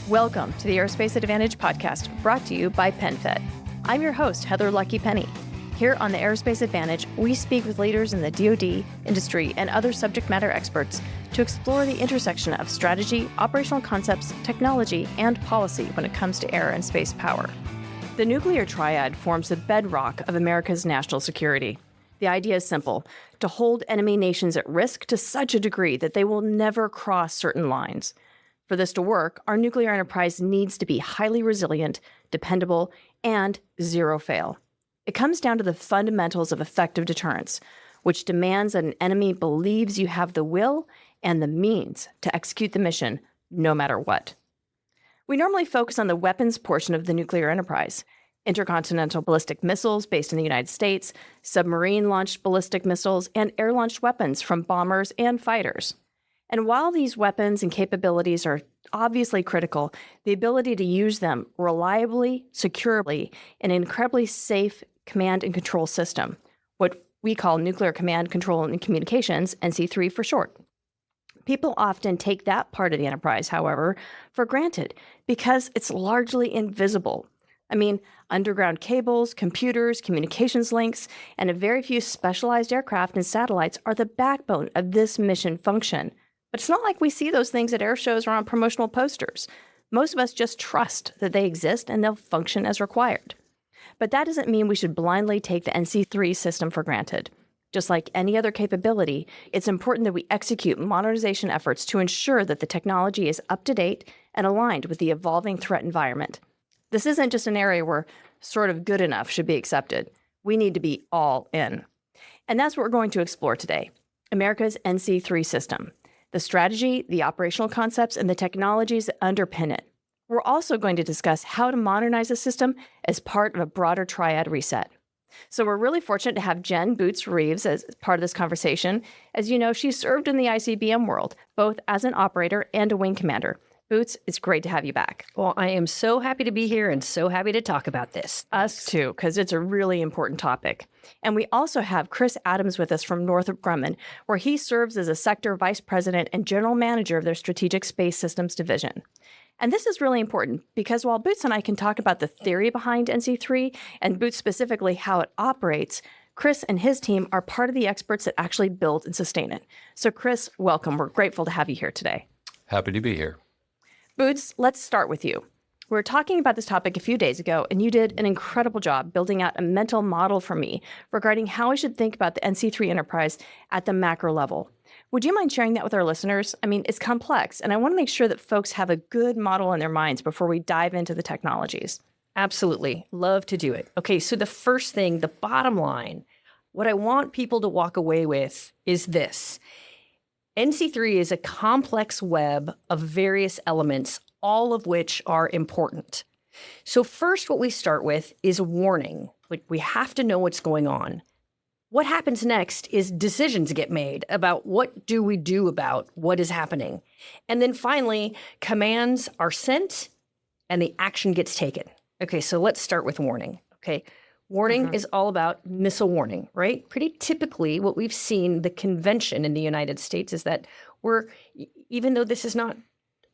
Welcome to the Aerospace Advantage podcast, brought to you by PenFed. I'm your host, Heather Lucky Penney. Here on the Aerospace Advantage, we speak with leaders in the DoD, industry, and other subject matter experts to explore the intersection of strategy, operational concepts, technology, and policy when it comes to air and space power. The nuclear triad forms the bedrock of America's national security. The idea is simple: to hold enemy nations at risk to such a degree that they will never cross certain lines. For this to work, our nuclear enterprise needs to be highly resilient, dependable, and zero fail. It comes down to the fundamentals of effective deterrence, which demands that an enemy believes you have the will and the means to execute the mission, no matter what. We normally focus on the weapons portion of the nuclear enterprise: intercontinental ballistic missiles based in the United States, submarine-launched ballistic missiles, and air-launched weapons from bombers and fighters. And while these weapons and capabilities are obviously critical, the ability to use them reliably, securely, in an incredibly safe command and control system, what we call nuclear command, control, and communications, NC3 for short. People often take that part of the enterprise, however, for granted because it's largely invisible. I mean, underground cables, computers, communications links, and a very few specialized aircraft and satellites are the backbone of this mission function. But it's not like we see those things at air shows or on promotional posters. Most of us just trust that they exist and they'll function as required. But that doesn't mean we should blindly take the NC3 system for granted. Just like any other capability, it's important that we execute modernization efforts to ensure that the technology is up to date and aligned with the evolving threat environment. This isn't just an area where sort of good enough should be accepted. We need to be all in. And that's what we're going to explore today: America's NC3 system, the strategy, the operational concepts, and the technologies that underpin it. We're also going to discuss how to modernize the system as part of a broader triad reset. So we're really fortunate to have Jen Boots Reeves as part of this conversation. As you know, she served in the ICBM world, both as an operator and a wing commander. Boots, it's great to have you back. Well, I am so happy to be here and so happy to talk about this. Us too, because it's a really important topic. And we also have Chris Adams with us from Northrop Grumman, where he serves as a sector vice president and general manager of their Strategic Space Systems division. And this is really important because while Boots and I can talk about the theory behind NC3 and Boots specifically how it operates, Chris and his team are part of the experts that actually build and sustain it. So Chris, welcome. We're grateful to have you here today. Happy to be here. Boots, let's start with you. We were talking about this topic a few days ago, and you did an incredible job building out a mental model for me regarding how I should think about the NC3 enterprise at the macro level. Would you mind sharing that with our listeners? I mean, it's complex, and I want to make sure that folks have a good model in their minds before we dive into the technologies. Absolutely. Love to do it. Okay, so the first thing, the bottom line, what I want people to walk away with is this. NC3 is a complex web of various elements, all of which are important. So first, what we start with is warning. Like, we have to know what's going on. What happens next is decisions get made about what do we do about what is happening. And then finally, commands are sent and the action gets taken. Okay, so let's start with warning. Okay. Warning is all about missile warning, right? Pretty typically, what we've seen, the convention in the United States is that even though this is not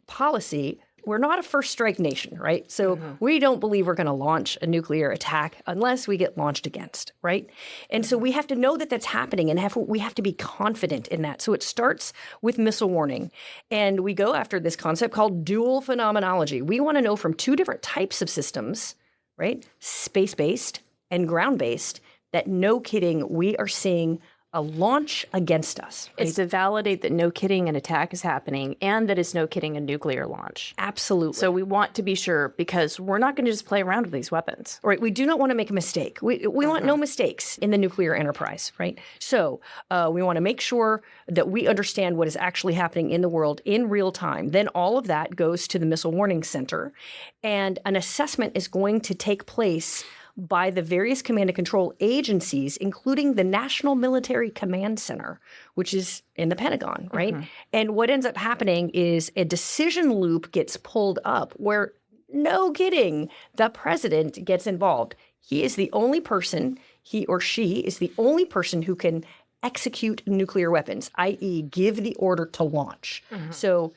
policy, we're not a first strike nation, right? So we don't believe we're going to launch a nuclear attack unless we get launched against, right? And so we have to know that that's happening and we have to be confident in that. So it starts with missile warning. And we go after this concept called dual phenomenology. We want to know from two different types of systems, right? Space-based and ground-based, that no kidding, we are seeing a launch against us. Right? It's to validate that no kidding, an attack is happening and that it's no kidding, a nuclear launch. Absolutely. So we want to be sure because we're not going to just play around with these weapons. Right. We do not want to make a mistake. We want no mistakes in the nuclear enterprise, right? So we want to make sure that we understand what is actually happening in the world in real time. Then all of that goes to the Missile Warning Center, and an assessment is going to take place by the various command and control agencies, including the National Military Command Center, which is in the Pentagon, right? And what ends up happening is a decision loop gets pulled up where, no kidding, the president gets involved. He is the only person, he or she is the only person who can execute nuclear weapons, i.e. give the order to launch. So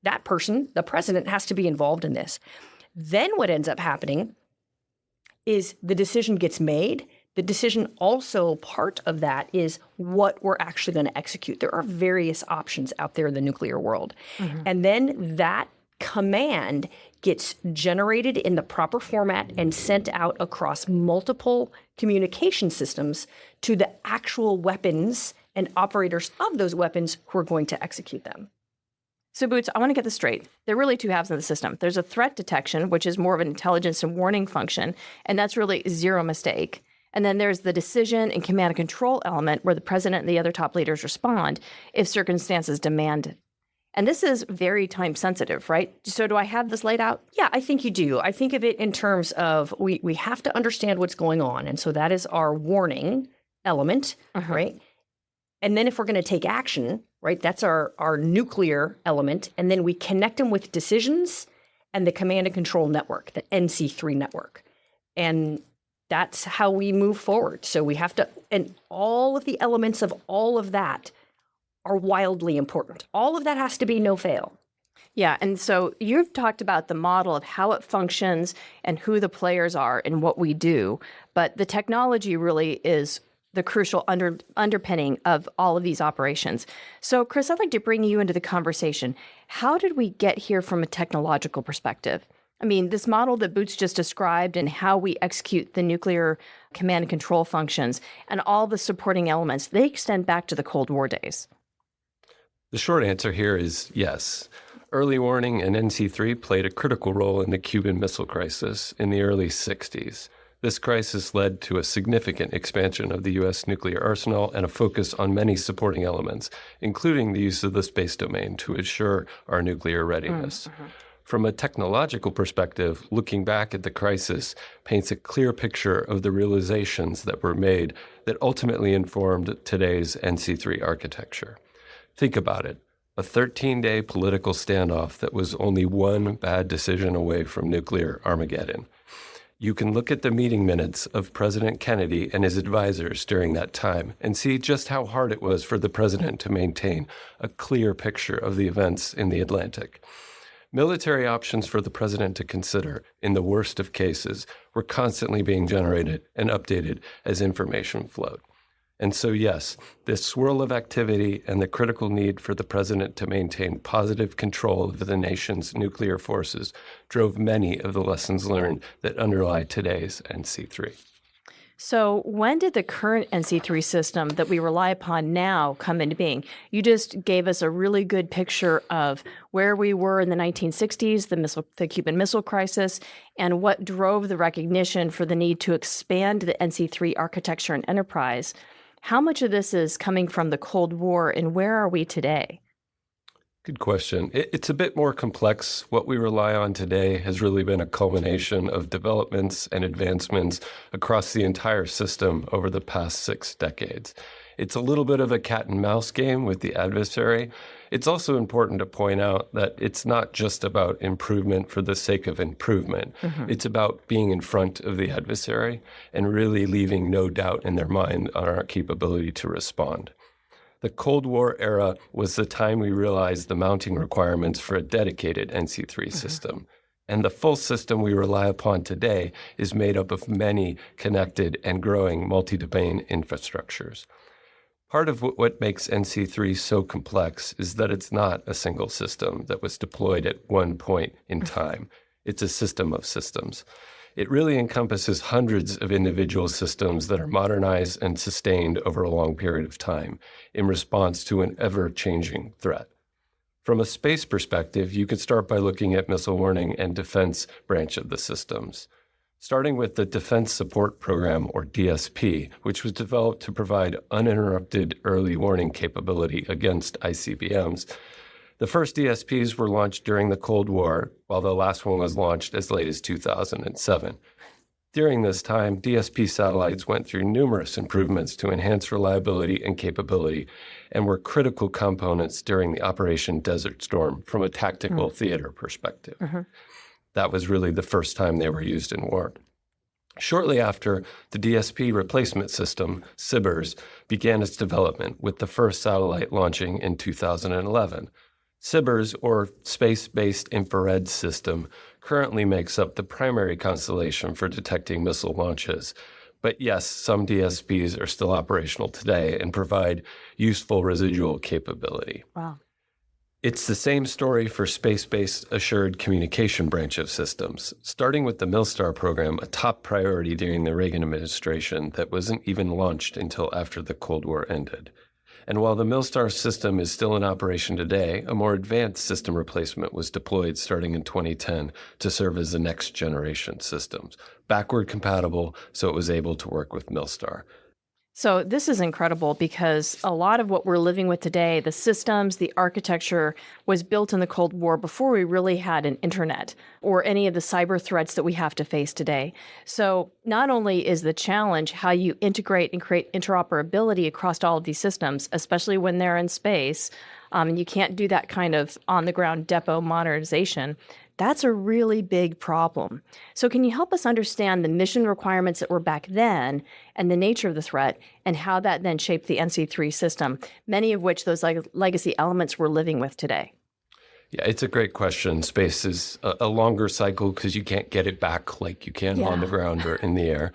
that person, the president, has to be involved in this. Then what ends up happening is the decision gets made. The decision also, part of that is what we're actually going to execute. There are various options out there in the nuclear world. And then that command gets generated in the proper format and sent out across multiple communication systems to the actual weapons and operators of those weapons who are going to execute them. So, Boots, I want to get this straight. There are really two halves of the system. There's a threat detection, which is more of an intelligence and warning function, and that's really zero mistake. And then there's the decision and command and control element where the president and the other top leaders respond if circumstances demand it. And this is very time sensitive, right? So do I have this laid out? Yeah, I think you do. I think of it in terms of we have to understand what's going on. And so that is our warning element, right? And then if we're going to take action, right, that's our nuclear element. And then we connect them with decisions and the command and control network, the NC3 network. And that's how we move forward. So we have to, and all of the elements of all of that are wildly important. All of that has to be no fail. Yeah, and so you've talked about the model of how it functions and who the players are and what we do, but the technology really is the crucial underpinning of all of these operations. So, Chris, I'd like to bring you into the conversation. How did we get here from a technological perspective? I mean, this model that Boots just described and how we execute the nuclear command and control functions and all the supporting elements, they extend back to the Cold War days. The short answer here is yes. Early warning and NC3 played a critical role in the Cuban Missile Crisis in the early 60s. This crisis led to a significant expansion of the U.S. nuclear arsenal and a focus on many supporting elements, including the use of the space domain to ensure our nuclear readiness. From a technological perspective, looking back at the crisis paints a clear picture of the realizations that were made that ultimately informed today's NC3 architecture. Think about it, a 13-day political standoff that was only one bad decision away from nuclear Armageddon. You can look at the meeting minutes of President Kennedy and his advisors during that time and see just how hard it was for the president to maintain a clear picture of the events in the Atlantic. Military options for the president to consider, in the worst of cases, were constantly being generated and updated as information flowed. And so, yes, this swirl of activity and the critical need for the president to maintain positive control of the nation's nuclear forces drove many of the lessons learned that underlie today's NC3. So when did the current NC3 system that we rely upon now come into being? You just gave us a really good picture of where we were in the 1960s, the Cuban Missile Crisis, and what drove the recognition for the need to expand the NC3 architecture and enterprise. How much of this is coming from the Cold War, and where are we today? Good question. It's a bit more complex. What we rely on today has really been a culmination of developments and advancements across the entire system over the past 6 decades. It's a little bit of a cat and mouse game with the adversary. It's also important to point out that it's not just about improvement for the sake of improvement. It's about being in front of the adversary and really leaving no doubt in their mind on our capability to respond. The Cold War era was the time we realized the mounting requirements for a dedicated NC3 system. And the full system we rely upon today is made up of many connected and growing multi-domain infrastructures. Part of what makes NC3 so complex is that it's not a single system that was deployed at one point in time. It's a system of systems. It really encompasses hundreds of individual systems that are modernized and sustained over a long period of time in response to an ever-changing threat. From a space perspective, you could start by looking at missile warning and defense branch of the systems. Starting with the Defense Support Program, or DSP, which was developed to provide uninterrupted early warning capability against ICBMs. The first DSPs were launched during the Cold War, while the last one was launched as late as 2007. During this time, DSP satellites went through numerous improvements to enhance reliability and capability and were critical components during the Operation Desert Storm from a tactical theater perspective. That was really the first time they were used in war. Shortly after, the DSP replacement system, SBIRS, began its development, with the first satellite launching in 2011. SBIRS, or Space-Based Infrared System, currently makes up the primary constellation for detecting missile launches. But yes, some DSPs are still operational today and provide useful residual capability. Wow. It's the same story for space-based assured communication branch of systems, starting with the MILSTAR program, a top priority during the Reagan administration that wasn't even launched until after the Cold War ended. And while the MILSTAR system is still in operation today, a more advanced system replacement was deployed starting in 2010 to serve as the next generation systems, backward compatible, so it was able to work with MILSTAR. So this is incredible because a lot of what we're living with today, the systems, the architecture, was built in the Cold War before we really had an internet or any of the cyber threats that we have to face today. So not only is the challenge how you integrate and create interoperability across all of these systems, especially when they're in space, and you can't do that kind of on-the-ground depot modernization, that's a really big problem. So can you help us understand the mission requirements that were back then and the nature of the threat and how that then shaped the NC3 system, many of which those legacy elements we're living with today? Yeah, it's a great question. Space is a longer cycle because you can't get it back like you can on the ground or in the air.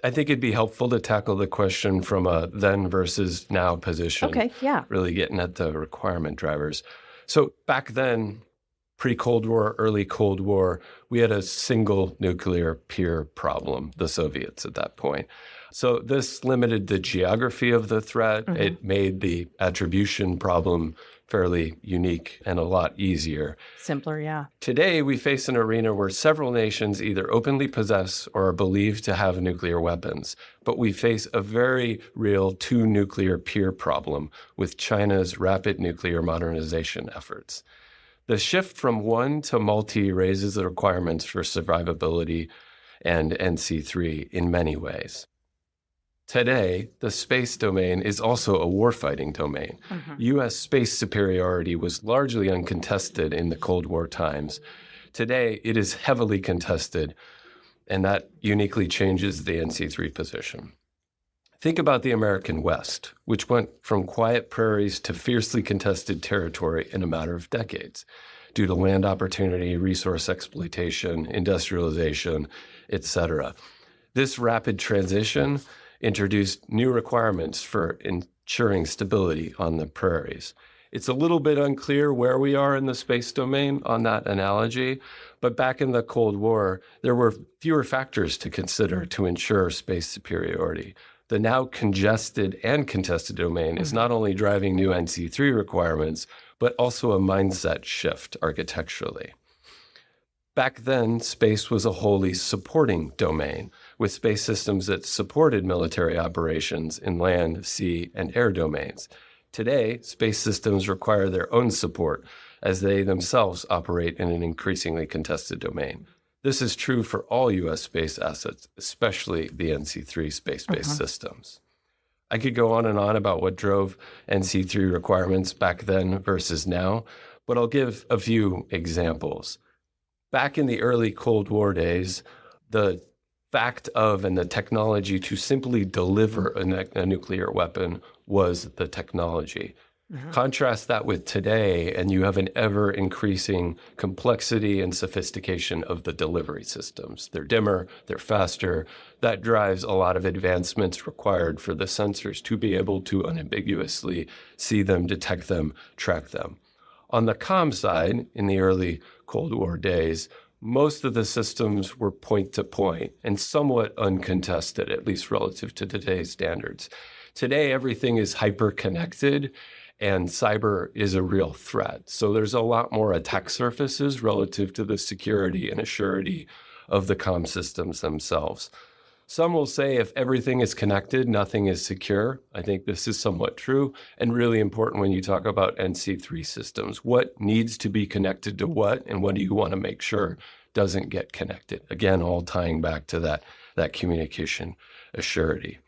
I think it'd be helpful to tackle the question from a then versus now position. Okay, yeah. Really getting at the requirement drivers. So back then, pre-Cold War, early Cold War, we had a single nuclear peer problem, the Soviets at that point. So this limited the geography of the threat. Mm-hmm. It made the attribution problem fairly unique and a lot easier. Simpler, yeah. Today, we face an arena where several nations either openly possess or are believed to have nuclear weapons. But we face a very real two-nuclear peer problem with China's rapid nuclear modernization efforts. The shift from one to multi raises the requirements for survivability and NC3 in many ways. Today, the space domain is also a warfighting domain. Mm-hmm. U.S. space superiority was largely uncontested in the Cold War times. Today, it is heavily contested, and that uniquely changes the NC3 position. Think about the American West, which went from quiet prairies to fiercely contested territory in a matter of decades due to land opportunity, resource exploitation, industrialization, etc. This rapid transition introduced new requirements for ensuring stability on the prairies. It's a little bit unclear where we are in the space domain on that analogy, but back in the Cold War, there were fewer factors to consider to ensure space superiority. The now congested and contested domain is not only driving new NC3 requirements, but also a mindset shift architecturally. Back then, space was a wholly supporting domain, with space systems that supported military operations in land, sea, and air domains. Today, space systems require their own support as they themselves operate in an increasingly contested domain. This is true for all U.S. space assets, especially the NC3 space-based systems. I could go on and on about what drove NC3 requirements back then versus now, but I'll give a few examples. Back in the early Cold War days, the fact of and the technology to simply deliver a nuclear weapon was the technology. Contrast that with today, and you have an ever-increasing complexity and sophistication of the delivery systems. They're dimmer, they're faster. That drives a lot of advancements required for the sensors to be able to unambiguously see them, detect them, track them. On the comm side, in the early Cold War days, most of the systems were point-to-point and somewhat uncontested, at least relative to today's standards. Today, everything is hyper-connected, and cyber is a real threat. So there's a lot more attack surfaces relative to the security and assurity of the comm systems themselves. Some will say if everything is connected, nothing is secure. I think this is somewhat true and really important when you talk about NC3 systems. What needs to be connected to what, and what do you want to make sure doesn't get connected? Again, all tying back to that communication assurity.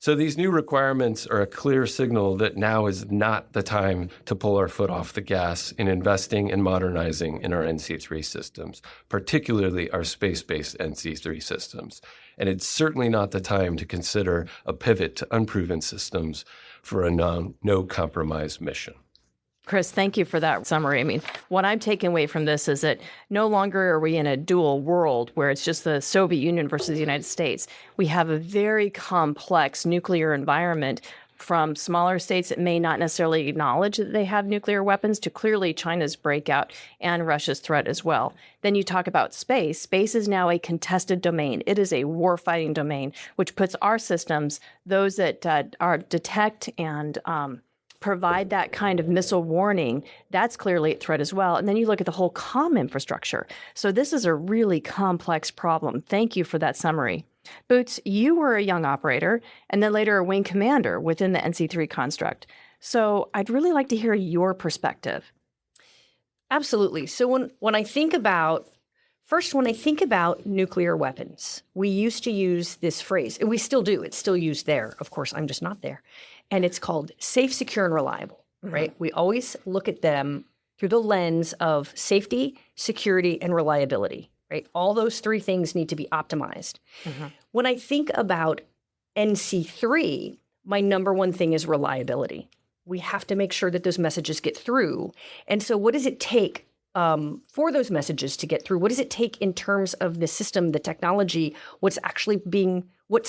So these new requirements are a clear signal that now is not the time to pull our foot off the gas in investing and modernizing in our NC3 systems, particularly our space-based NC3 systems. And it's certainly not the time to consider a pivot to unproven systems for a no-compromise mission. Chris, thank you for that summary. I mean, what I'm taking away from this is that no longer are we in a dual world where it's just the Soviet Union versus the United States. We have a very complex nuclear environment, from smaller states that may not necessarily acknowledge that they have nuclear weapons to clearly China's breakout and Russia's threat as well. Then you talk about space. Space is now a contested domain. It is a warfighting domain, which puts our systems, those that are detect and provide that kind of missile warning, that's clearly a threat as well. And then you look at the whole comm infrastructure. So this is a really complex problem. Thank you for that summary. Boots, you were a young operator and then later a wing commander within the NC3 construct. So I'd really like to hear your perspective. Absolutely. So when I think about nuclear weapons, we used to use this phrase, and we still do. It's still used there. Of course, I'm just not there. And it's called safe, secure, and reliable, right? We always look at them through the lens of safety, security, and reliability, right? All those three things need to be optimized. When I think about NC3, my number one thing is reliability. We have to make sure that those messages get through. And so what does it take for those messages to get through? What does it take in terms of the system, the technology, what's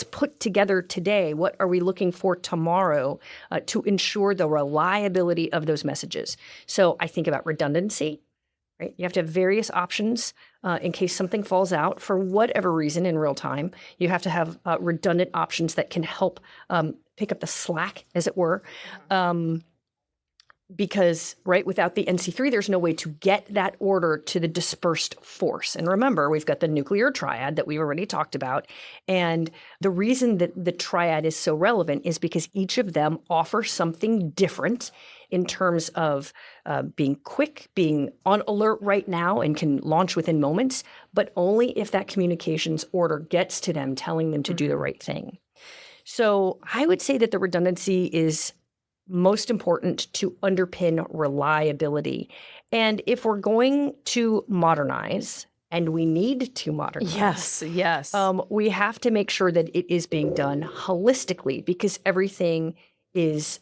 put together today? What are we looking for tomorrow to ensure the reliability of those messages? So I think about redundancy, right? You have to have various options in case something falls out for whatever reason in real time. You have to have redundant options that can help pick up the slack, as it were. Because, right, without the NC3, there's no way to get that order to the dispersed force. And remember, we've got the nuclear triad that we already talked about. And the reason that the triad is so relevant is because each of them offers something different in terms of being quick, being on alert right now and can launch within moments, but only if that communications order gets to them, telling them to do the right thing. So I would say that the redundancy is most important to underpin reliability. And if we're going to modernize, and we need to modernize, Yes. we have to make sure that it is being done holistically, because everything is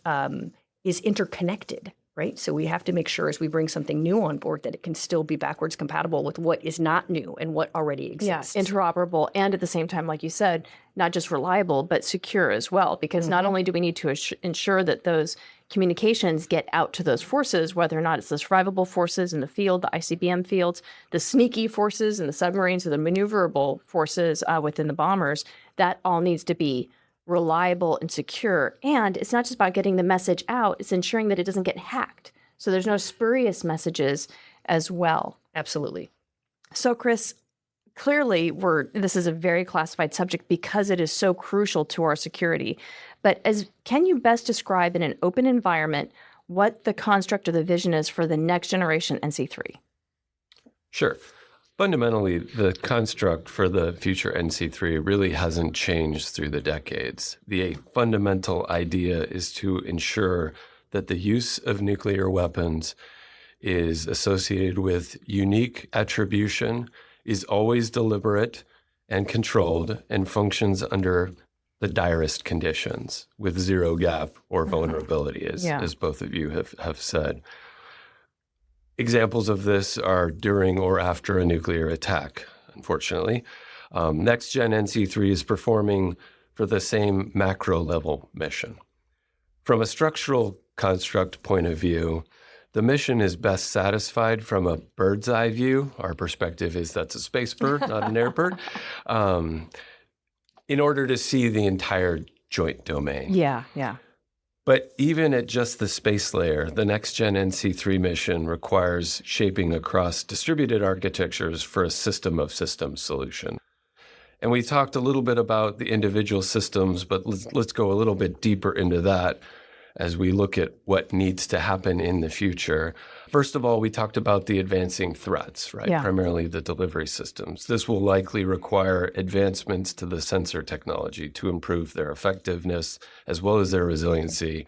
interconnected, right? So we have to make sure as we bring something new on board that it can still be backwards compatible with what is not new and what already exists. Yes, interoperable, and at the same time, like you said, not just reliable, but secure as well, because not only do we need to ensure that those communications get out to those forces, whether or not it's the survivable forces in the field, the ICBM fields, the sneaky forces in the submarines, or the maneuverable forces within the bombers, that all needs to be reliable and secure. And it's not just about getting the message out, it's ensuring that it doesn't get hacked. So there's no spurious messages as well. Absolutely. So Chris, clearly this is a very classified subject because it is so crucial to our security. But can you best describe in an open environment what the construct or the vision is for the next generation NC3? Sure. Fundamentally, the construct for the future NC3 really hasn't changed through the decades. The fundamental idea is to ensure that the use of nuclear weapons is associated with unique attribution, is always deliberate and controlled, and functions under the direst conditions with zero gap or vulnerability, as both of you have said. Examples of this are during or after a nuclear attack, unfortunately. Next Gen NC3 is performing for the same macro level mission. From a structural construct point of view, the mission is best satisfied from a bird's eye view. Our perspective is that's a space bird, not an air bird, in order to see the entire joint domain. Yeah. But even at just the space layer, the next Gen NC3 mission requires shaping across distributed architectures for a system of systems solution. And we talked a little bit about the individual systems, but let's go a little bit deeper into that as we look at what needs to happen in the future. First of all, we talked about the advancing threats, right? Yeah. Primarily the delivery systems. This will likely require advancements to the sensor technology to improve their effectiveness, as well as their resiliency,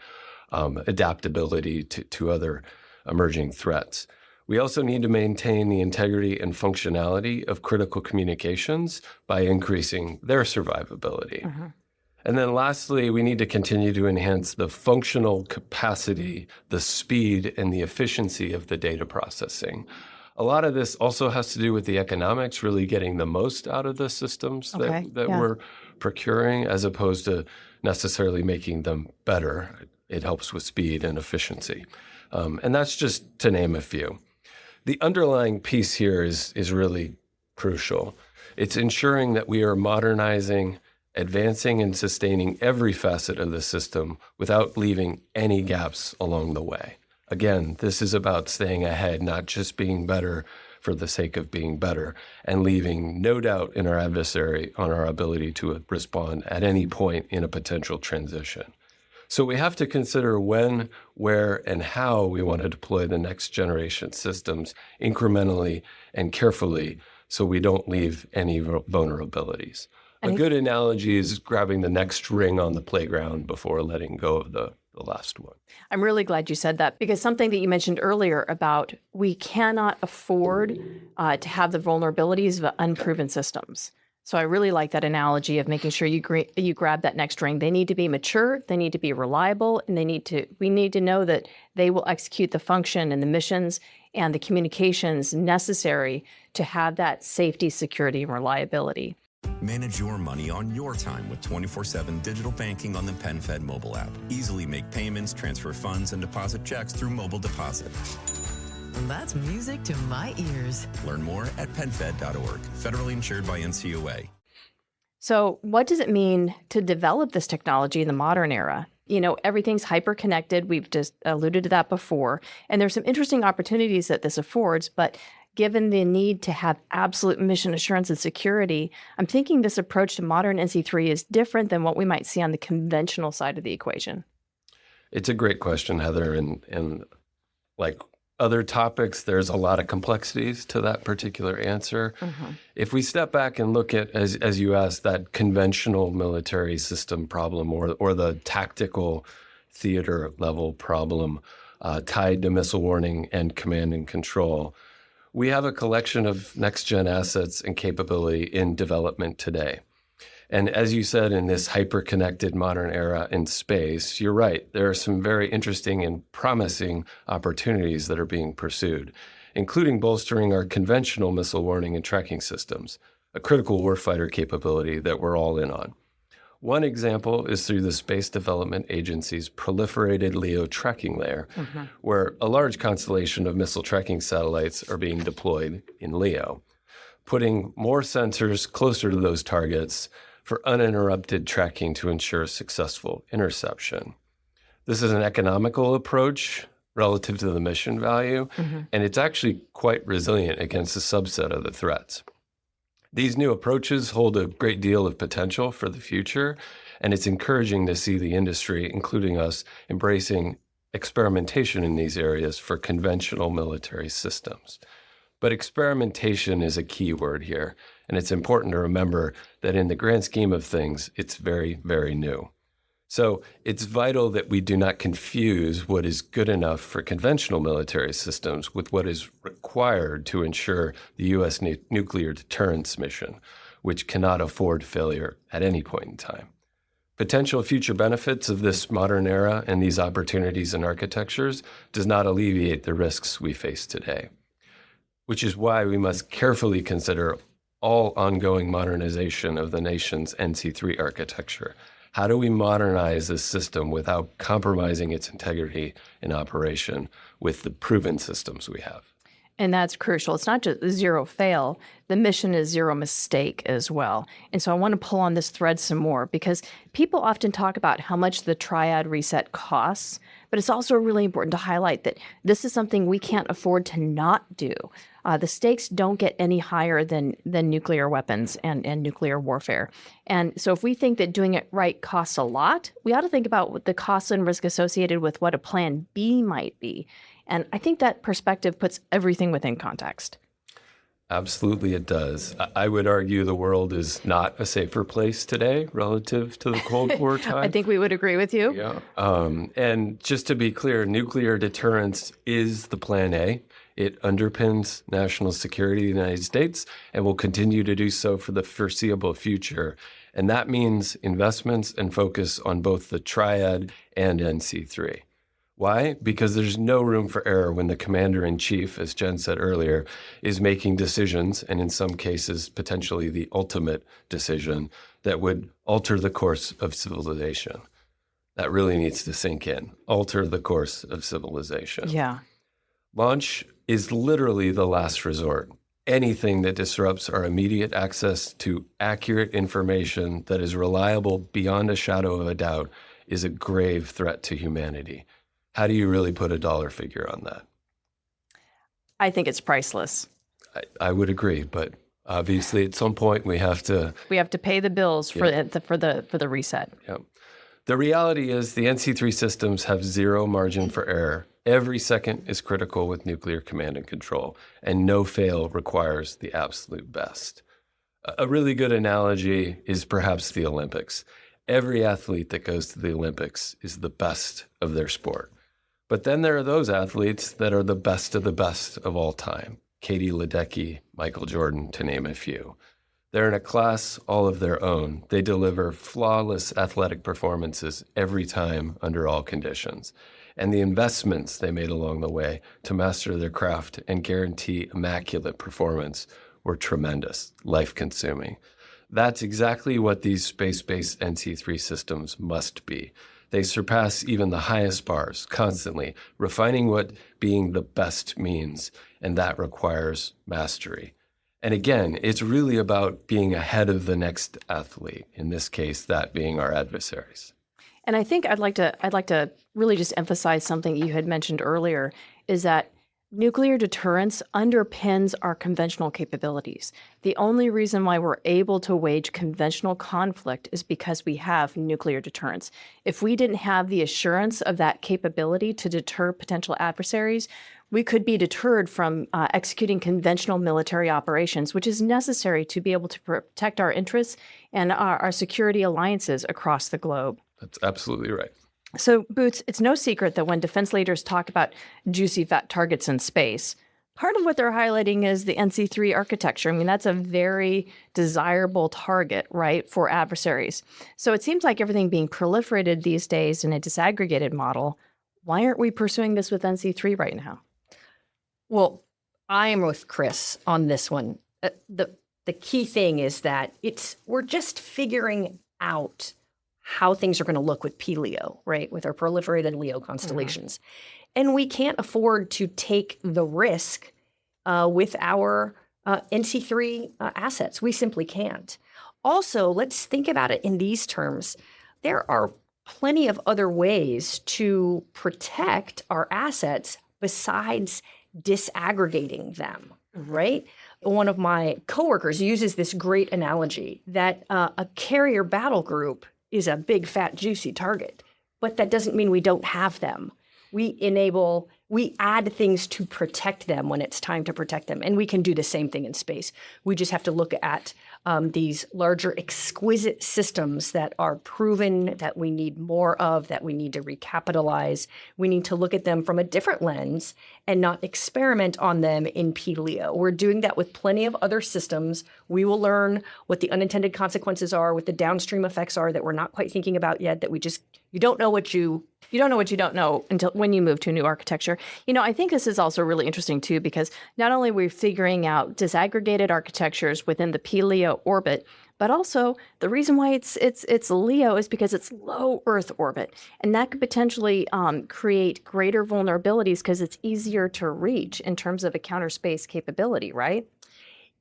adaptability to other emerging threats. We also need to maintain the integrity and functionality of critical communications by increasing their survivability. And then lastly, we need to continue to enhance the functional capacity, the speed, and the efficiency of the data processing. A lot of this also has to do with the economics, really getting the most out of the systems that we're procuring, as opposed to necessarily making them better. It helps with speed and efficiency. And that's just to name a few. The underlying piece here is really crucial. It's ensuring that we are modernizing, advancing, and sustaining every facet of the system without leaving any gaps along the way. Again, this is about staying ahead, not just being better for the sake of being better, and leaving no doubt in our adversary on our ability to respond at any point in a potential transition. So we have to consider when, where, and how we want to deploy the next generation systems incrementally and carefully so we don't leave any vulnerabilities. A good analogy is grabbing the next ring on the playground before letting go of the last one. I'm really glad you said that, because something that you mentioned earlier about we cannot afford to have the vulnerabilities of unproven systems. So I really like that analogy of making sure you grab that next ring. They need to be mature, they need to be reliable, and we need to know that they will execute the function and the missions and the communications necessary to have that safety, security, and reliability. Manage your money on your time with 24/7 digital banking on the PenFed mobile app. Easily make payments, transfer funds, and deposit checks through mobile deposit. That's music to my ears. Learn more at penfed.org. Federally insured by NCOA. So what does it mean to develop this technology in the modern era? You know, everything's hyper-connected. We've just alluded to that before. And there's some interesting opportunities that this affords, but given the need to have absolute mission assurance and security, I'm thinking this approach to modern NC3 is different than what we might see on the conventional side of the equation. It's a great question, Heather. And like other topics, there's a lot of complexities to that particular answer. Mm-hmm. If we step back and look at, as you asked, that conventional military system problem or the tactical theater level problem tied to missile warning and command and control, we have a collection of next-gen assets and capability in development today. And as you said, in this hyper-connected modern era in space, you're right, there are some very interesting and promising opportunities that are being pursued, including bolstering our conventional missile warning and tracking systems, a critical warfighter capability that we're all in on. One example is through the Space Development Agency's proliferated LEO tracking layer, where a large constellation of missile tracking satellites are being deployed in LEO, putting more sensors closer to those targets for uninterrupted tracking to ensure successful interception. This is an economical approach relative to the mission value, and it's actually quite resilient against a subset of the threats. These new approaches hold a great deal of potential for the future, and it's encouraging to see the industry, including us, embracing experimentation in these areas for conventional military systems. But experimentation is a key word here, and it's important to remember that in the grand scheme of things, it's very, very new. So it's vital that we do not confuse what is good enough for conventional military systems with what is required to ensure the U.S. nuclear deterrence mission, which cannot afford failure at any point in time. Potential future benefits of this modern era and these opportunities and architectures does not alleviate the risks we face today, which is why we must carefully consider all ongoing modernization of the nation's NC3 architecture. How do we modernize this system without compromising its integrity in operation with the proven systems we have? And that's crucial. It's not just zero fail. The mission is zero mistake as well. And so I want to pull on this thread some more, because people often talk about how much the triad reset costs, but it's also really important to highlight that this is something we can't afford to not do. The stakes don't get any higher than nuclear weapons and nuclear warfare. And so if we think that doing it right costs a lot, we ought to think about what the costs and risk associated with what a plan B might be. And I think that perspective puts everything within context. Absolutely, it does. I would argue the world is not a safer place today relative to the Cold War time. I think we would agree with you. Yeah. And just to be clear, nuclear deterrence is the plan A. It underpins national security of the United States and will continue to do so for the foreseeable future. And that means investments and focus on both the triad and NC3. Why? Because there's no room for error when the commander-in-chief, as Jen said earlier, is making decisions, and in some cases, potentially the ultimate decision that would alter the course of civilization. That really needs to sink in. Alter the course of civilization. Yeah. Launch is literally the last resort. Anything that disrupts our immediate access to accurate information that is reliable beyond a shadow of a doubt is a grave threat to humanity. How do you really put a dollar figure on that? I think it's priceless. I would agree, but obviously at some point we have to pay the bills for the reset. Yeah. The reality is the NC3 systems have zero margin for error. Every second is critical with nuclear command and control, and no fail requires the absolute best. A really good analogy is perhaps the Olympics. Every athlete that goes to the Olympics is the best of their sport. But then there are those athletes that are the best of all time. Katie Ledecky, Michael Jordan, to name a few. They're in a class all of their own. They deliver flawless athletic performances every time under all conditions. And the investments they made along the way to master their craft and guarantee immaculate performance were tremendous, life-consuming. That's exactly what these space-based NC3 systems must be. They surpass even the highest bars constantly, refining what being the best means, and that requires mastery. And again, it's really about being ahead of the next athlete, in this case, that being our adversaries. And I think I'd like to really just emphasize something you had mentioned earlier, is that nuclear deterrence underpins our conventional capabilities. The only reason why we're able to wage conventional conflict is because we have nuclear deterrence. If we didn't have the assurance of that capability to deter potential adversaries, we could be deterred from executing conventional military operations, which is necessary to be able to protect our interests and our security alliances across the globe. That's absolutely right. So, Boots, it's no secret that when defense leaders talk about juicy fat targets in space, part of what they're highlighting is the NC3 architecture. I mean, that's a very desirable target, right, for adversaries. So it seems like everything being proliferated these days in a disaggregated model. Why aren't we pursuing this with NC3 right now? Well, I am with Chris on this one. The key thing is that we're just figuring out how things are going to look with P-LEO, right, with our proliferated LEO constellations. And we can't afford to take the risk with our NC3 assets. We simply can't. Also, let's think about it in these terms. There are plenty of other ways to protect our assets besides disaggregating them, right? One of my coworkers uses this great analogy that a carrier battle group is a big, fat, juicy target, but that doesn't mean we don't have them. We add things to protect them when it's time to protect them. And we can do the same thing in space. We just have to look at these larger, exquisite systems that are proven, that we need more of, that we need to recapitalize. We need to look at them from a different lens and not experiment on them in P-LEO. We're doing that with plenty of other systems. We will learn what the unintended consequences are, what the downstream effects are that we're not quite thinking about yet, that you don't know what you don't know until when you move to a new architecture. You know, I think this is also really interesting too, because not only are we figuring out disaggregated architectures within the P-LEO orbit, but also the reason why it's LEO is because it's low Earth orbit, and that could potentially create greater vulnerabilities because it's easier to reach in terms of a counter space capability, right?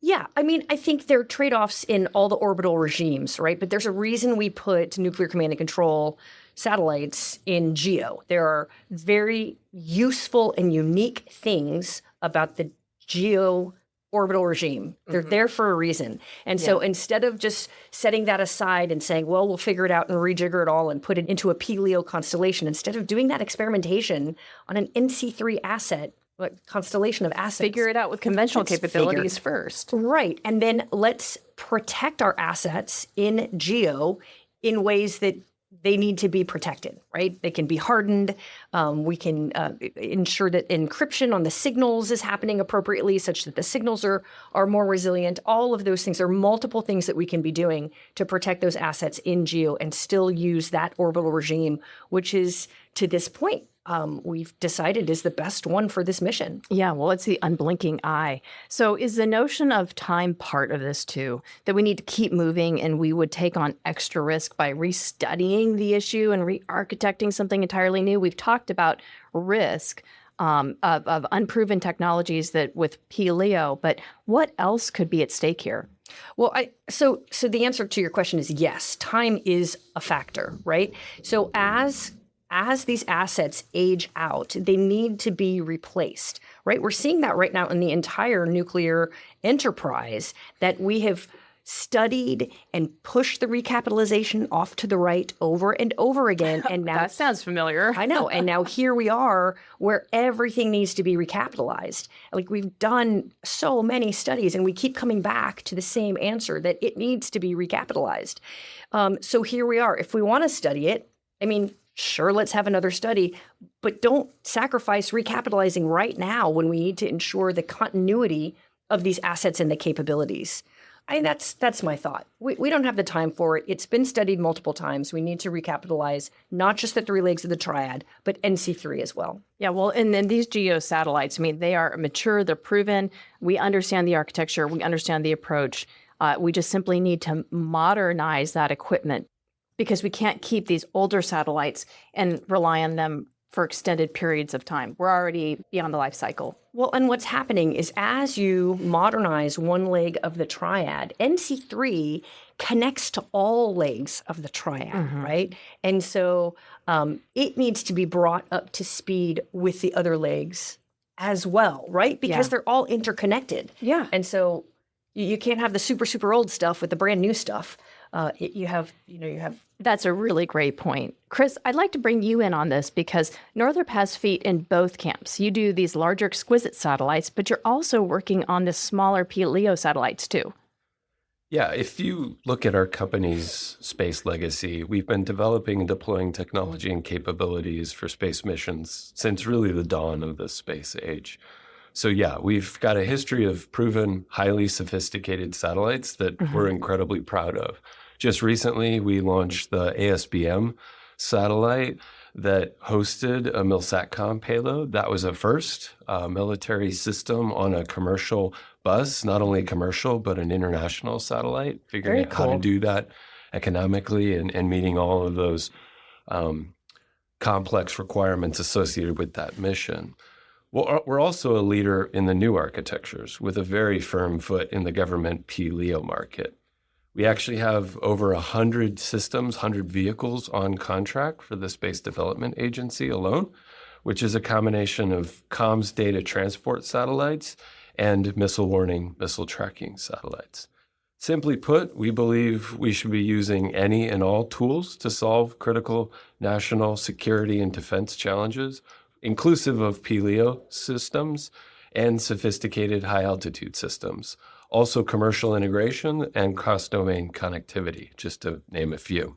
Yeah, I mean, I think there are trade-offs in all the orbital regimes, right? But there's a reason we put nuclear command and control satellites in GEO. There are very useful and unique things about the GEO orbital regime. They're there for a reason. And so instead of just setting that aside and saying, well, we'll figure it out and rejigger it all and put it into a P-LEO constellation, instead of doing that experimentation on an NC3 asset, constellation of assets. Figure it out with conventional capabilities first. Right. And then let's protect our assets in GEO in ways that they need to be protected, right? They can be hardened. We can ensure that encryption on the signals is happening appropriately such that the signals are more resilient. All of those things, there are multiple things that we can be doing to protect those assets in GEO and still use that orbital regime, which is, to this point, we've decided is the best one for this mission. Yeah, well, it's the unblinking eye. So is the notion of time part of this too, that we need to keep moving and we would take on extra risk by restudying the issue and re-architecting something entirely new? We've talked about risk of unproven technologies that with PLEO, but what else could be at stake here? Well, so the answer to your question is yes, time is a factor, right? So as these assets age out, they need to be replaced, right? We're seeing that right now in the entire nuclear enterprise, that we have studied and pushed the recapitalization off to the right over and over again. And now That sounds familiar. I know. And now here we are where everything needs to be recapitalized. Like, we've done so many studies and we keep coming back to the same answer, that it needs to be recapitalized. So here we are. If we want to study it, I mean, sure, let's have another study, but don't sacrifice recapitalizing right now when we need to ensure the continuity of these assets and the capabilities. That's my thought. We don't have the time for it. It's been studied multiple times. We need to recapitalize not just the three legs of the triad, but NC3 as well. Yeah, well, and then these GEO satellites, I mean, they are mature, they're proven. We understand the architecture, we understand the approach. We just simply need to modernize that equipment, because we can't keep these older satellites and rely on them for extended periods of time. We're already beyond the life cycle. Well, and what's happening is as you modernize one leg of the triad, NC3 connects to all legs of the triad, right? And so it needs to be brought up to speed with the other legs as well, right? Because they're all interconnected. Yeah. And so you can't have the super, super old stuff with the brand new stuff. You have. That's a really great point. Chris, I'd like to bring you in on this because Northrop has feet in both camps. You do these larger exquisite satellites, but you're also working on the smaller PLEO satellites too. Yeah, if you look at our company's space legacy, we've been developing and deploying technology and capabilities for space missions since really the dawn of the space age. So yeah, we've got a history of proven, highly sophisticated satellites that we're incredibly proud of. Just recently, we launched the ASBM satellite that hosted a MILSATCOM payload. That was a first military system on a commercial bus, not only commercial, but an international satellite, figuring out how to do that economically and meeting all of those complex requirements associated with that mission. Well, we're also a leader in the new architectures with a very firm foot in the government PLEO market. We actually have over 100 systems, 100 vehicles on contract for the Space Development Agency alone, which is a combination of comms data transport satellites and missile warning, missile tracking satellites. Simply put, we believe we should be using any and all tools to solve critical national security and defense challenges, inclusive of PLEO systems and sophisticated high-altitude systems. Also commercial integration and cross-domain connectivity, just to name a few.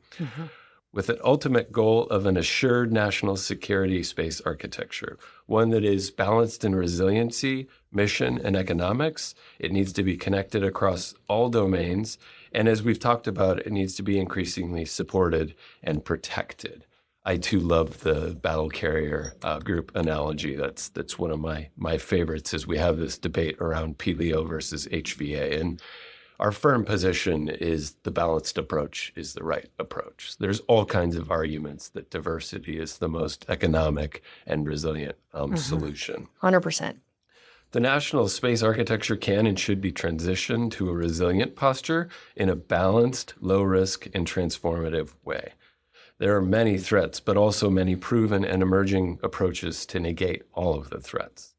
With an ultimate goal of an assured national security space architecture, one that is balanced in resiliency, mission, and economics. It needs to be connected across all domains. And as we've talked about, it needs to be increasingly supported and protected. I too love the battle carrier group analogy. That's one of my favorites as we have this debate around PLEO versus HVA. And our firm position is the balanced approach is the right approach. There's all kinds of arguments that diversity is the most economic and resilient solution. 100%. The national space architecture can and should be transitioned to a resilient posture in a balanced, low-risk, and transformative way. There are many threats, but also many proven and emerging approaches to negate all of the threats.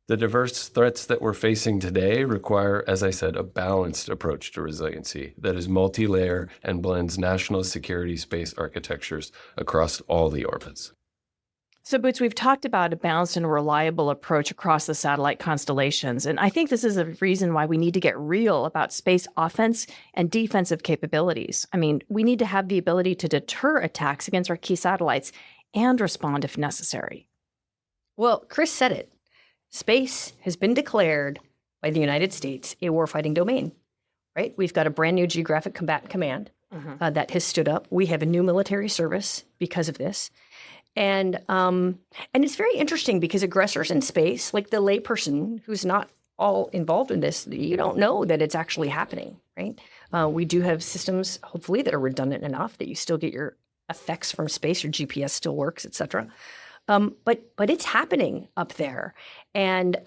The diverse threats that we're facing today require, as I said, a balanced approach to resiliency that is multi-layer and blends national security space architectures across all the orbits. So, Boots, we've talked about a balanced and reliable approach across the satellite constellations. And I think this is a reason why we need to get real about space offense and defensive capabilities. I mean, we need to have the ability to deter attacks against our key satellites and respond if necessary. Well, Chris said it. Space has been declared by the United States a warfighting domain, right? We've got a brand new geographic combatant command that has stood up. We have a new military service because of this. And it's very interesting because aggressors in space, like the layperson who's not all involved in this, you don't know that it's actually happening, right? We do have systems, hopefully, that are redundant enough that you still get your effects from space, your GPS still works, et cetera. But it's happening up there. And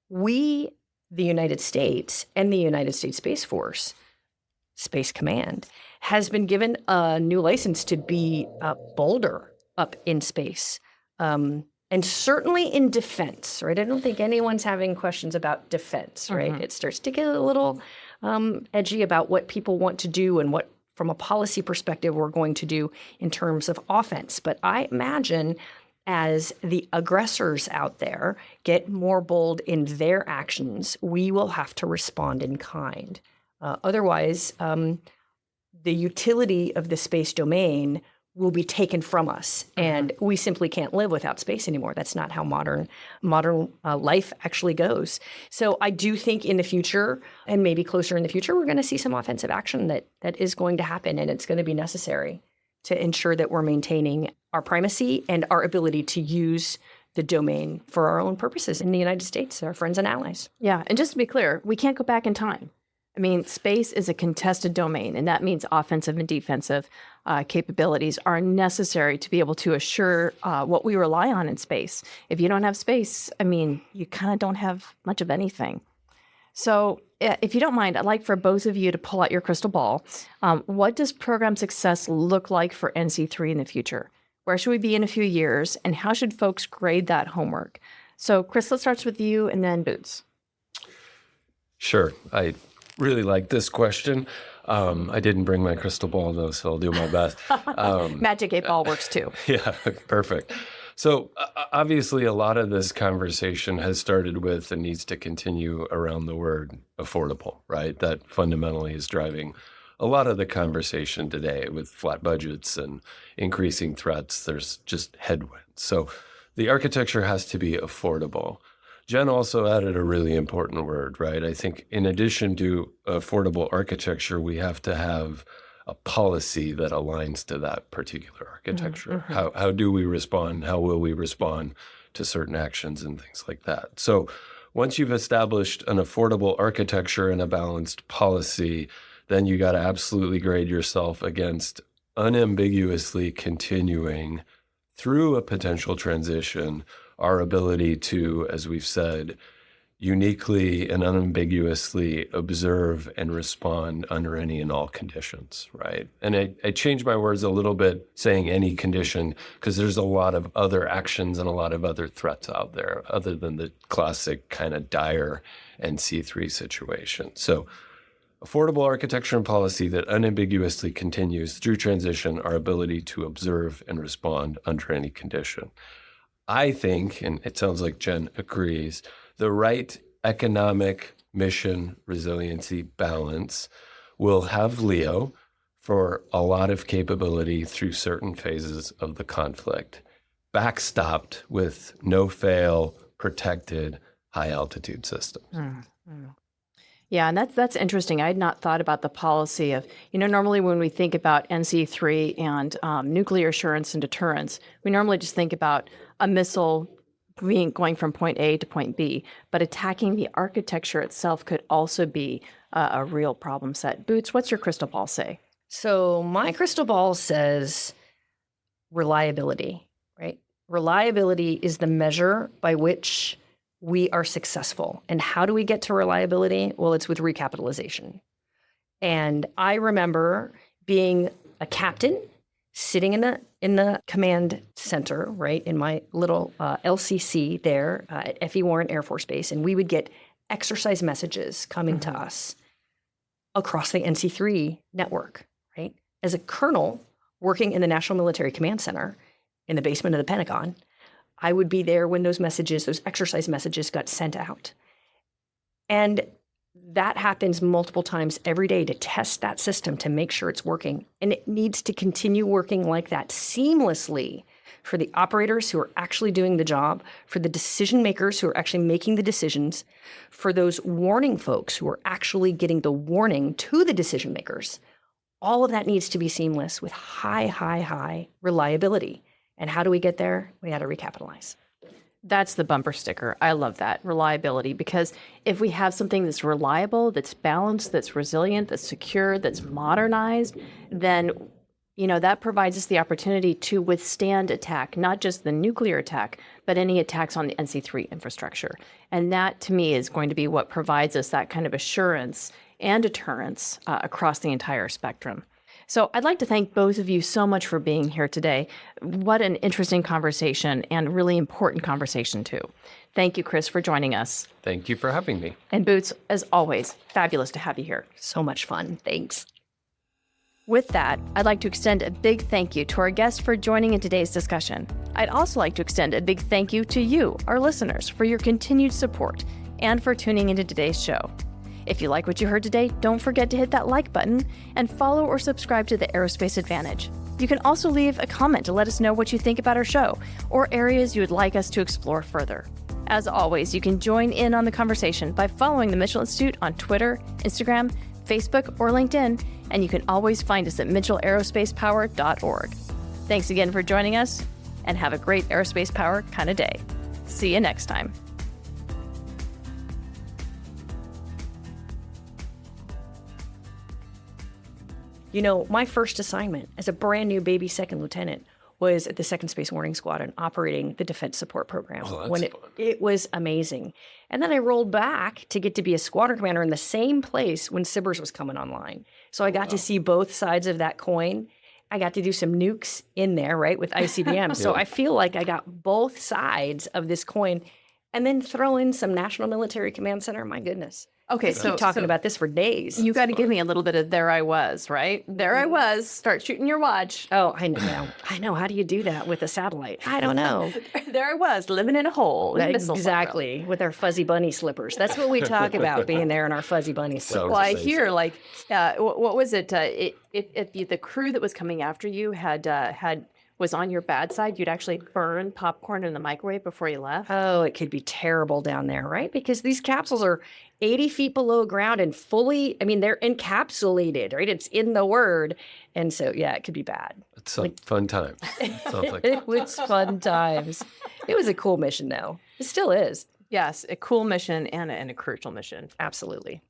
we, the United States and the United States Space Force, Space Command, has been given a new license to be bolder up in space, and certainly in defense, right? I don't think anyone's having questions about defense, right? It starts to get a little edgy about what people want to do and what, from a policy perspective, we're going to do in terms of offense. But I imagine as the aggressors out there get more bold in their actions, we will have to respond in kind. Otherwise, the utility of the space domain will be taken from us, and we simply can't live without space anymore. That's not how modern life actually goes. So I do think in the future, and maybe closer in the future, we're going to see some offensive action that is going to happen, and it's going to be necessary to ensure that we're maintaining our primacy and our ability to use the domain for our own purposes in the United States, our friends and allies. Yeah, and just to be clear, we can't go back in time. I mean, space is a contested domain, and that means offensive and defensive capabilities are necessary to be able to assure what we rely on in space. If you don't have space, I mean, you kind of don't have much of anything. So if you don't mind, I'd like for both of you to pull out your crystal ball. What does program success look like for NC3 in the future? Where should we be in a few years, and how should folks grade that homework? So, Chris, let's start with you, and then Boots. Sure. I really like this question. I didn't bring my crystal ball, though, so I'll do my best. Magic 8 Ball works too. Yeah, perfect. So obviously, a lot of this conversation has started with and needs to continue around the word affordable, right? That fundamentally is driving a lot of the conversation today with flat budgets and increasing threats. There's just headwinds. So the architecture has to be affordable. Jen also added a really important word, right? I think in addition to affordable architecture, we have to have a policy that aligns to that particular architecture. How do we respond? How will we respond to certain actions and things like that? So once you've established an affordable architecture and a balanced policy, then you got to absolutely grade yourself against unambiguously continuing through a potential transition our ability to, as we've said, uniquely and unambiguously observe and respond under any and all conditions, right? And I changed my words a little bit saying any condition because there's a lot of other actions and a lot of other threats out there other than the classic kind of dire NC3 situation. So affordable architecture and policy that unambiguously continues through transition our ability to observe and respond under any condition. I think, and it sounds like Jen agrees, the right economic mission resiliency balance will have LEO for a lot of capability through certain phases of the conflict, backstopped with no-fail, protected, high-altitude systems. Yeah, and that's interesting. I had not thought about the policy of, normally when we think about NC3 and nuclear assurance and deterrence, we normally just think about a missile going from point A to point B, but attacking the architecture itself could also be a real problem set. Boots, what's your crystal ball say? So my crystal ball says reliability, right? Reliability is the measure by which we are successful. And how do we get to reliability? Well, it's with recapitalization. And I remember being a captain sitting in the command center, right, in my little LCC there at F.E. Warren Air Force Base, and we would get exercise messages coming to us across the NC3 network, right? As a colonel working in the National Military Command Center, in the basement of the Pentagon. I would be there when those messages, those exercise messages got sent out. And that happens multiple times every day to test that system to make sure it's working. And it needs to continue working like that seamlessly for the operators who are actually doing the job, for the decision makers who are actually making the decisions, for those warning folks who are actually getting the warning to the decision makers. All of that needs to be seamless with high reliability. And how do we get there? We got to recapitalize. That's the bumper sticker. I love that, reliability, because if we have something that's reliable, that's balanced, that's resilient, that's secure, that's modernized, then that provides us the opportunity to withstand attack, not just the nuclear attack, but any attacks on the NC3 infrastructure. And that, to me, is going to be what provides us that kind of assurance and deterrence across the entire spectrum. So I'd like to thank both of you so much for being here today. What an interesting conversation, and really important conversation, too. Thank you, Chris, for joining us. Thank you for having me. And Boots, as always, fabulous to have you here. So much fun. Thanks. With that, I'd like to extend a big thank you to our guests for joining in today's discussion. I'd also like to extend a big thank you to you, our listeners, for your continued support and for tuning into today's show. If you like what you heard today, don't forget to hit that like button and follow or subscribe to the Aerospace Advantage. You can also leave a comment to let us know what you think about our show or areas you would like us to explore further. As always, you can join in on the conversation by following the Mitchell Institute on Twitter, Instagram, Facebook, or LinkedIn, and you can always find us at mitchellaerospacepower.org. Thanks again for joining us, and have a great aerospace power kind of day. See you next time. My first assignment as a brand new baby second lieutenant was at the 2nd Space Warning Squadron operating the Defense Support Program. Oh, that's when it was amazing. And then I rolled back to get to be a squadron commander in the same place when SBIRS was coming online. So I got to see both sides of that coin. I got to do some nukes in there, right, with ICBMs. So I feel like I got both sides of this coin. And then throw in some National Military Command Center. My goodness. Okay, so talking about this for days. You got to give me a little bit of there I was, right? There I was. Start shooting your watch. Oh, I know. I know. How do you do that with a satellite? I don't know. There I was, living in a hole. Exactly, with our fuzzy bunny slippers. That's what we talk about, being there in our fuzzy bunny slippers. Well, I hear, what was it? If the crew that was coming after you was on your bad side, you'd actually burn popcorn in the microwave before you left. Oh, it could be terrible down there, right? Because these capsules are 80 feet below ground and they're encapsulated, right? It's in the word. And so, yeah, it could be bad. It's a fun time. Sounds like It was fun times. It was a cool mission, though. It still is. Yes, a cool mission and a crucial mission. Absolutely.